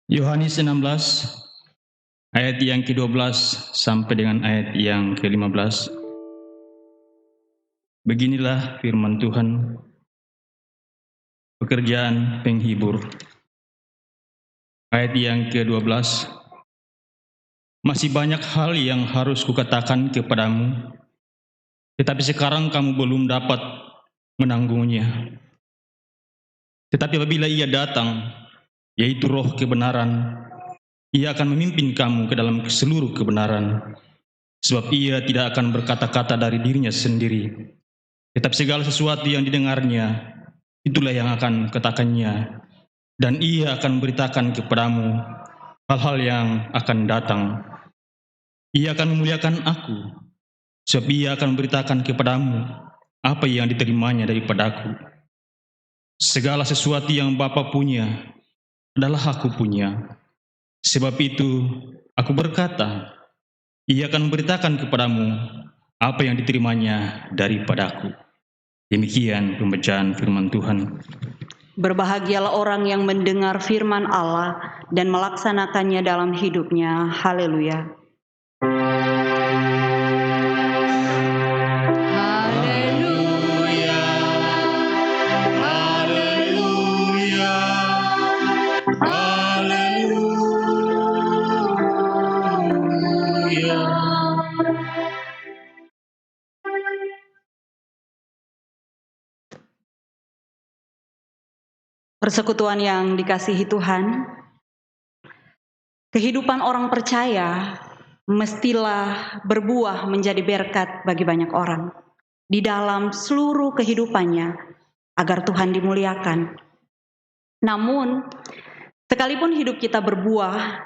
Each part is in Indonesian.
Yohanes 16 ayat yang ke-12 sampai dengan ayat yang ke-15. Beginilah firman Tuhan, pekerjaan penghibur. Ayat yang ke-12, masih banyak hal yang harus kukatakan kepadamu, tetapi sekarang kamu belum dapat menanggungnya. Tetapi apabila Ia datang, yaitu Roh kebenaran, Ia akan memimpin kamu ke dalam seluruh kebenaran, sebab Ia tidak akan berkata-kata dari dirinya sendiri, tetapi segala sesuatu yang didengarnya, itulah yang akan katakannya, dan Ia akan memberitakan kepadamu hal-hal yang akan datang. Ia akan memuliakan aku, sebab Ia akan memberitakan kepadamu apa yang diterimanya daripadaku. Segala sesuatu yang Bapa punya adalah aku punya. Sebab itu aku berkata, Ia akan memberitakan kepadamu apa yang diterimanya daripadaku. Demikian pembacaan firman Tuhan. Berbahagialah orang yang mendengar firman Allah dan melaksanakannya dalam hidupnya. Haleluya. Haleluya, haleluya, haleluya. Persekutuan yang dikasihi Tuhan, kehidupan orang percaya mestilah berbuah menjadi berkat bagi banyak orang di dalam seluruh kehidupannya agar Tuhan dimuliakan. Namun, sekalipun hidup kita berbuah,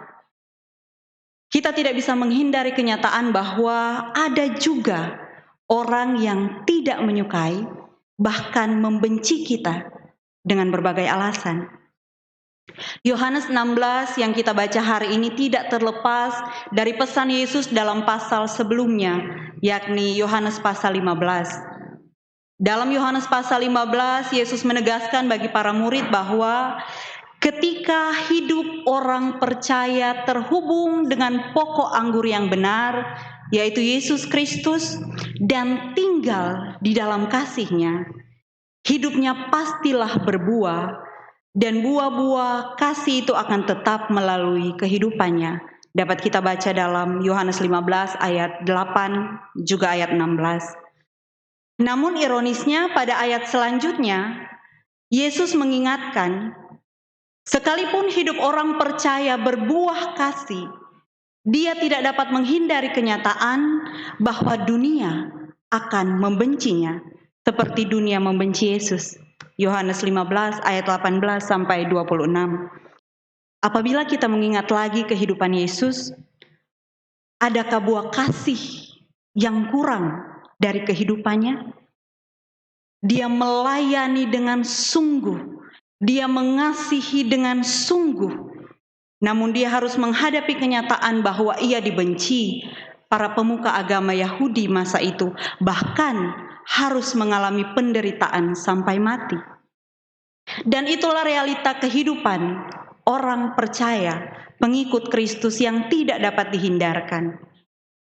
kita tidak bisa menghindari kenyataan bahwa ada juga orang yang tidak menyukai, bahkan membenci kita dengan berbagai alasan. Yohanes 16 yang kita baca hari ini tidak terlepas dari pesan Yesus dalam pasal sebelumnya, yakni Yohanes pasal 15. Dalam Yohanes pasal 15, Yesus menegaskan bagi para murid bahwa ketika hidup orang percaya terhubung dengan pokok anggur yang benar, yaitu Yesus Kristus, dan tinggal di dalam kasih-Nya, hidupnya pastilah berbuah, dan buah-buah kasih itu akan tetap melalui kehidupannya. Dapat kita baca dalam Yohanes 15 ayat 8 juga ayat 16. Namun ironisnya pada ayat selanjutnya, Yesus mengingatkan, sekalipun hidup orang percaya berbuah kasih, dia tidak dapat menghindari kenyataan bahwa dunia akan membencinya, seperti dunia membenci Yesus. Yohanes 15 ayat 18 sampai 26. Apabila kita mengingat lagi kehidupan Yesus, adakah buah kasih yang kurang dari kehidupannya? Dia melayani dengan sungguh, dia mengasihi dengan sungguh, namun dia harus menghadapi kenyataan bahwa ia dibenci. Para pemuka agama Yahudi masa itu bahkan harus mengalami penderitaan sampai mati. Dan itulah realita kehidupan orang percaya, pengikut Kristus yang tidak dapat dihindarkan.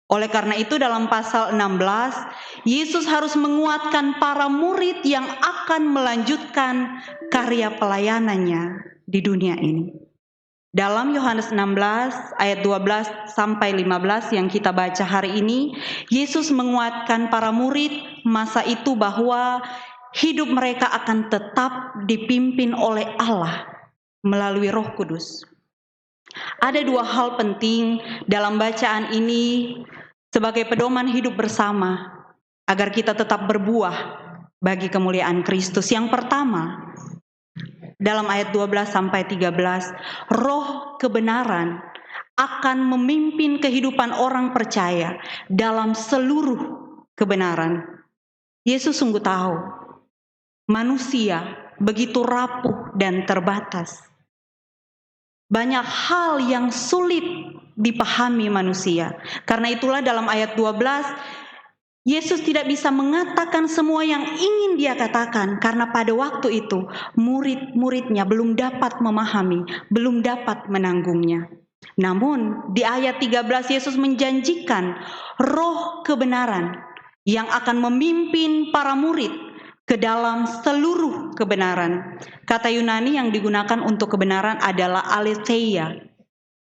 Oleh karena itu dalam pasal 16, Yesus harus menguatkan para murid yang akan melanjutkan karya pelayanannya di dunia ini. Dalam Yohanes 16 ayat 12 sampai 15 yang kita baca hari ini, Yesus menguatkan para murid masa itu bahwa hidup mereka akan tetap dipimpin oleh Allah melalui Roh Kudus. Ada dua hal penting dalam bacaan ini sebagai pedoman hidup bersama agar kita tetap berbuah bagi kemuliaan Kristus. Yang pertama, dalam ayat 12 sampai 13, Roh kebenaran akan memimpin kehidupan orang percaya dalam seluruh kebenaran. Yesus sungguh tahu manusia begitu rapuh dan terbatas. Banyak hal yang sulit dipahami manusia. Karena itulah dalam ayat 12 Yesus tidak bisa mengatakan semua yang ingin dia katakan karena pada waktu itu murid-muridnya belum dapat memahami, belum dapat menanggungnya. Namun di ayat 13 Yesus menjanjikan roh kebenaran yang akan memimpin para murid ke dalam seluruh kebenaran. Kata Yunani yang digunakan untuk kebenaran adalah aletheia,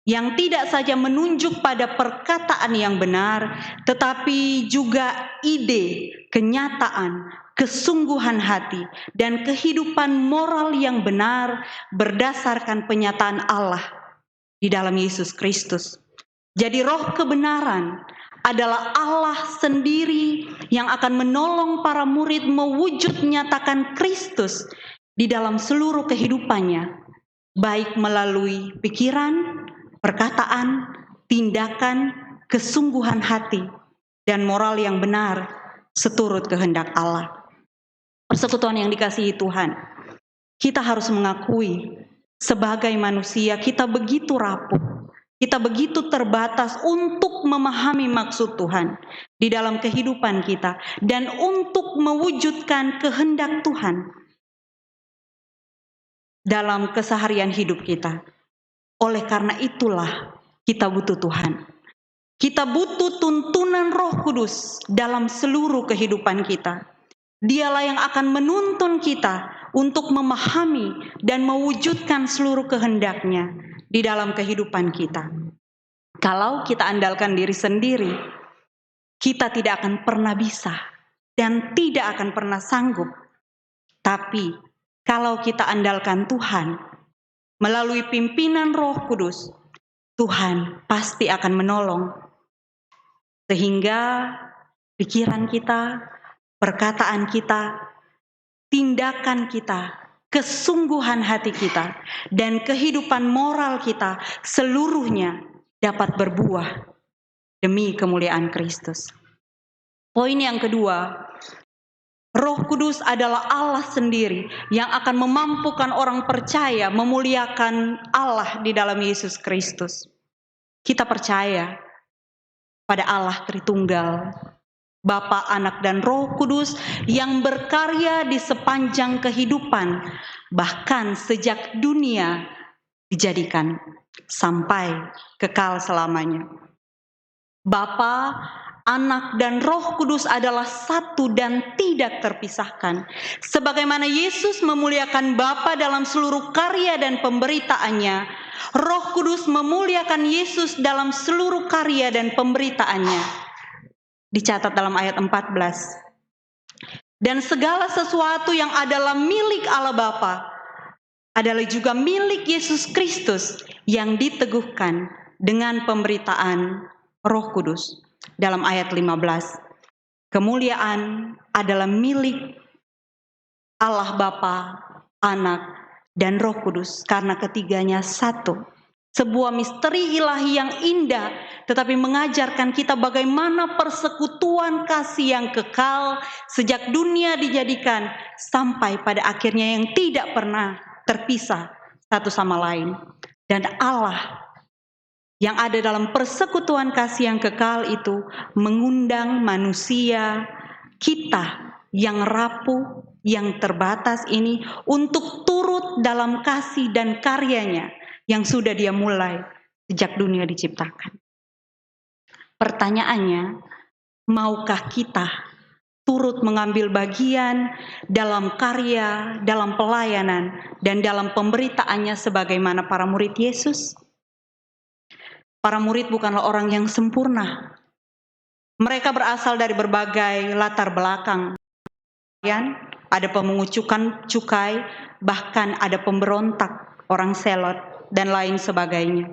yang tidak saja menunjuk pada perkataan yang benar, tetapi juga ide, kenyataan, kesungguhan hati, dan kehidupan moral yang benar berdasarkan penyataan Allah di dalam Yesus Kristus. Jadi roh kebenaran adalah Allah sendiri yang akan menolong para murid mewujud nyatakan Kristus di dalam seluruh kehidupannya, baik melalui pikiran, perkataan, tindakan, kesungguhan hati, dan moral yang benar seturut kehendak Allah. Persekutuan yang dikasihi Tuhan, kita harus mengakui sebagai manusia kita begitu rapuh, kita begitu terbatas untuk memahami maksud Tuhan di dalam kehidupan kita dan untuk mewujudkan kehendak Tuhan dalam keseharian hidup kita. Oleh karena itulah kita butuh Tuhan. Kita butuh tuntunan Roh Kudus dalam seluruh kehidupan kita. Dialah yang akan menuntun kita untuk memahami dan mewujudkan seluruh kehendak-Nya di dalam kehidupan kita. Kalau kita andalkan diri sendiri, kita tidak akan pernah bisa dan tidak akan pernah sanggup. Tapi kalau kita andalkan Tuhan, melalui pimpinan Roh Kudus, Tuhan pasti akan menolong. Sehingga pikiran kita, perkataan kita, tindakan kita, kesungguhan hati kita, dan kehidupan moral kita seluruhnya dapat berbuah demi kemuliaan Kristus. Poin yang kedua, Roh Kudus adalah Allah sendiri yang akan memampukan orang percaya memuliakan Allah di dalam Yesus Kristus. Kita percaya pada Allah Tritunggal, Bapa, Anak, dan Roh Kudus yang berkarya di sepanjang kehidupan, bahkan sejak dunia dijadikan sampai kekal selamanya. Bapa, Anak, dan Roh Kudus adalah satu dan tidak terpisahkan. Sebagaimana Yesus memuliakan Bapa dalam seluruh karya dan pemberitaannya, Roh Kudus memuliakan Yesus dalam seluruh karya dan pemberitaannya. Dicatat dalam ayat 14. Dan segala sesuatu yang adalah milik Allah Bapa adalah juga milik Yesus Kristus yang diteguhkan dengan pemberitaan Roh Kudus. Dalam ayat 15, kemuliaan adalah milik Allah Bapa, Anak, dan Roh Kudus karena ketiganya satu. Sebuah misteri ilahi yang indah tetapi mengajarkan kita bagaimana persekutuan kasih yang kekal sejak dunia dijadikan sampai pada akhirnya yang tidak pernah terpisah satu sama lain. Dan Allah yang ada dalam persekutuan kasih yang kekal itu mengundang manusia, kita yang rapuh, yang terbatas ini untuk turut dalam kasih dan karyanya yang sudah Dia mulai sejak dunia diciptakan. Pertanyaannya, maukah kita turut mengambil bagian dalam karya, dalam pelayanan, dan dalam pemberitaannya sebagaimana para murid Yesus? Para murid bukanlah orang yang sempurna. Mereka berasal dari berbagai latar belakang. Ada pemungut cukai, bahkan ada pemberontak, orang selot, dan lain sebagainya.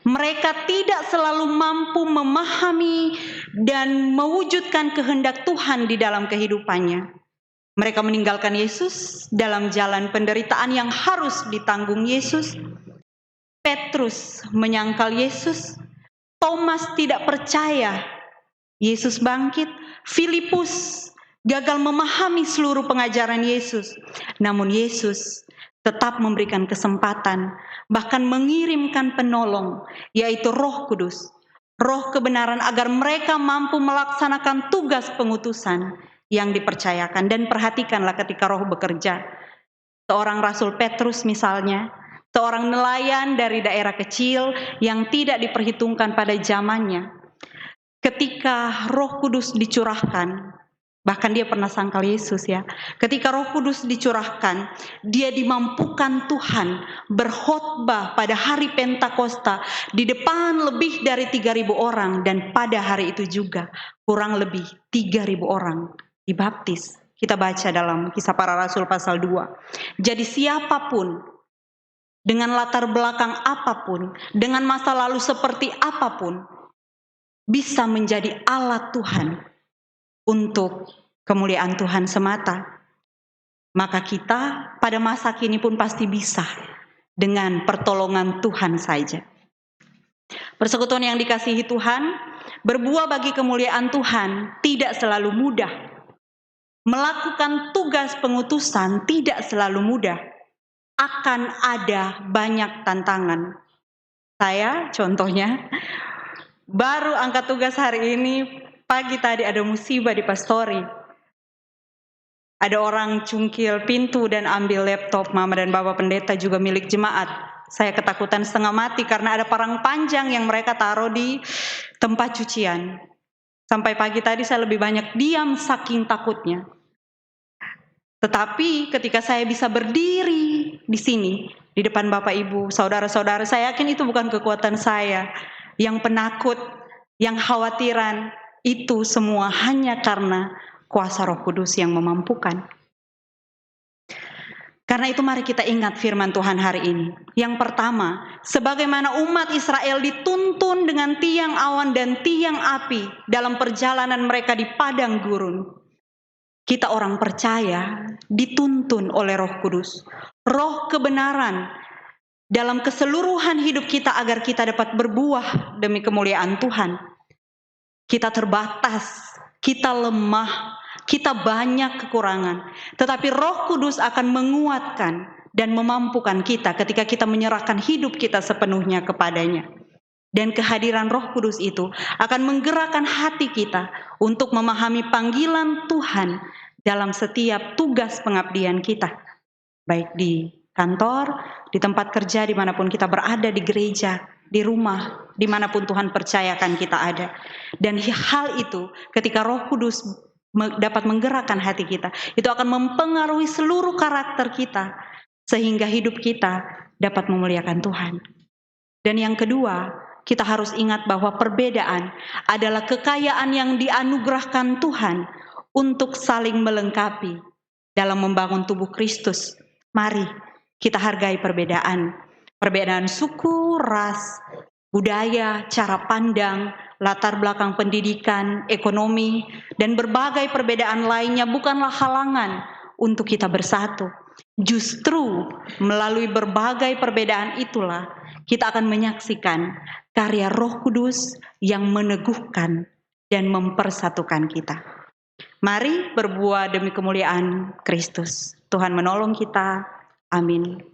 Mereka tidak selalu mampu memahami dan mewujudkan kehendak Tuhan di dalam kehidupannya. Mereka meninggalkan Yesus dalam jalan penderitaan yang harus ditanggung Yesus. Petrus menyangkal Yesus, Thomas tidak percaya Yesus bangkit, Filipus gagal memahami seluruh pengajaran Yesus. Namun Yesus tetap memberikan kesempatan, bahkan mengirimkan penolong, yaitu Roh Kudus. roh kebenaran agar mereka mampu melaksanakan tugas pengutusan yang dipercayakan. Dan perhatikanlah ketika roh bekerja. Seorang Rasul Petrus misalnya, seorang nelayan dari daerah kecil yang tidak diperhitungkan pada zamannya. Ketika Roh Kudus dicurahkan, bahkan dia pernah sangkal Yesus ya. Ketika Roh Kudus dicurahkan, dia dimampukan Tuhan berkhotbah pada hari Pentakosta di depan lebih dari 3.000 orang, dan pada hari itu juga kurang lebih 3.000 orang dibaptis. Kita baca dalam Kisah Para Rasul pasal 2. Jadi siapapun, dengan latar belakang apapun, dengan masa lalu seperti apapun, bisa menjadi alat Tuhan untuk kemuliaan Tuhan semata. Maka kita pada masa kini pun pasti bisa dengan pertolongan Tuhan saja. Persekutuan yang dikasihi Tuhan, berbuah bagi kemuliaan Tuhan tidak selalu mudah. Melakukan tugas pengutusan tidak selalu mudah. Akan ada banyak tantangan. Saya contohnya baru angkat tugas hari ini. Pagi tadi ada musibah di pastori. Ada orang cungkil pintu dan ambil laptop mama dan bapak pendeta juga milik jemaat. Saya ketakutan setengah mati karena ada parang panjang yang mereka taruh di tempat cucian. Sampai pagi tadi saya lebih banyak diam saking takutnya. Tetapi ketika saya bisa berdiri di sini, di depan Bapak Ibu, saudara-saudara, saya yakin itu bukan kekuatan saya. Yang penakut, yang khawatiran, itu semua hanya karena kuasa Roh Kudus yang memampukan. Karena itu mari kita ingat firman Tuhan hari ini. Yang pertama, sebagaimana umat Israel dituntun dengan tiang awan dan tiang api dalam perjalanan mereka di padang gurun, kita orang percaya dituntun oleh Roh Kudus, roh kebenaran dalam keseluruhan hidup kita agar kita dapat berbuah demi kemuliaan Tuhan. Kita terbatas, kita lemah, kita banyak kekurangan, tetapi Roh Kudus akan menguatkan dan memampukan kita ketika kita menyerahkan hidup kita sepenuhnya kepadanya. Dan kehadiran Roh Kudus itu akan menggerakkan hati kita untuk memahami panggilan Tuhan dalam setiap tugas pengabdian kita, baik di kantor, di tempat kerja, dimanapun kita berada, di gereja, di rumah, dimanapun Tuhan percayakan kita ada. Dan hal itu ketika Roh Kudus dapat menggerakkan hati kita, itu akan mempengaruhi seluruh karakter kita, sehingga hidup kita dapat memuliakan Tuhan. Dan yang kedua, kita harus ingat bahwa perbedaan adalah kekayaan yang dianugerahkan Tuhan untuk saling melengkapi dalam membangun tubuh Kristus. Mari kita hargai perbedaan. Perbedaan suku, ras, budaya, cara pandang, latar belakang pendidikan, ekonomi, dan berbagai perbedaan lainnya bukanlah halangan untuk kita bersatu. Justru melalui berbagai perbedaan itulah kita akan menyaksikan karya Roh Kudus yang meneguhkan dan mempersatukan kita. Mari berbuah demi kemuliaan Kristus. Tuhan menolong kita. Amin.